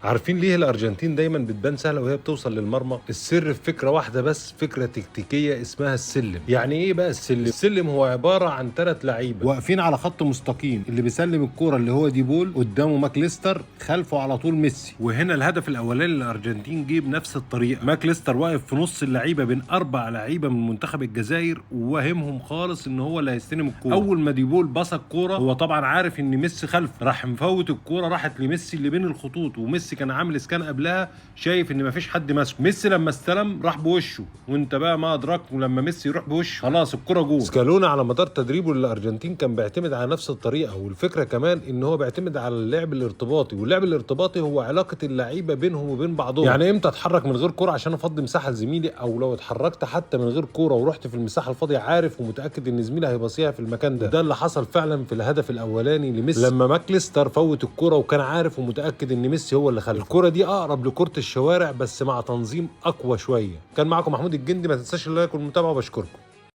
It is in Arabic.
عارفين ليه الارجنتين دايما بتبان سهله وهي بتوصل للمرمى؟ السر في فكره واحده بس، فكره تكتيكيه اسمها السلم. يعني ايه بقى السلم؟ السلم هو عباره عن 3 لعيبه واقفين على خط مستقيم، اللي بيسلم الكوره اللي هو دي بول، قدامه ماكليستر، خلفه على طول ميسي. وهنا الهدف الاولاني للارجنتين جه بنفس الطريقه، ماكليستر واقف في نص اللعيبه بين 4 لعيبه من منتخب الجزائر، وواهمهم خالص ان هو اللي هيستلم الكوره. اول ما دي بول بص الكوره، هو طبعا عارف ان ميسي خلفه، راح مفوت الكوره، راحت لميسي اللي بين الخطوط، وميسي كان عامل اسكان قبلها، شايف ان مفيش حد ماسكه. ميسي لما استلم راح بوشه، وانت بقى ما ادراك لما ميسي يروح بوشه خلاص الكره جول. سكالونا على مدار تدريبه للارجنتين كان بيعتمد على نفس الطريقه، والفكره كمان ان هو بيعتمد على اللعب الارتباطي، واللعب الارتباطي هو علاقه اللعيبه بينهم وبين بعضهم. يعني امتى اتحرك من غير كوره عشان افضي مساحه لزميلي، او لو اتحركت حتى من غير كوره ورحت في المساحه الفاضيه عارف ومتاكد ان زميلي هيبصيها في المكان ده. ده اللي حصل فعلا في الهدف الاولاني لميسي، لما ماكليستر فوت الكوره وكان عارف ومتاكد ان ميسي هو اللي خلفه. الكوره دي اقرب لكره الشوارع بس مع تنظيم اقوى شويه. كان معكم محمود الجندي، ما تنساش اللايك والمتابعه، وبشكركم.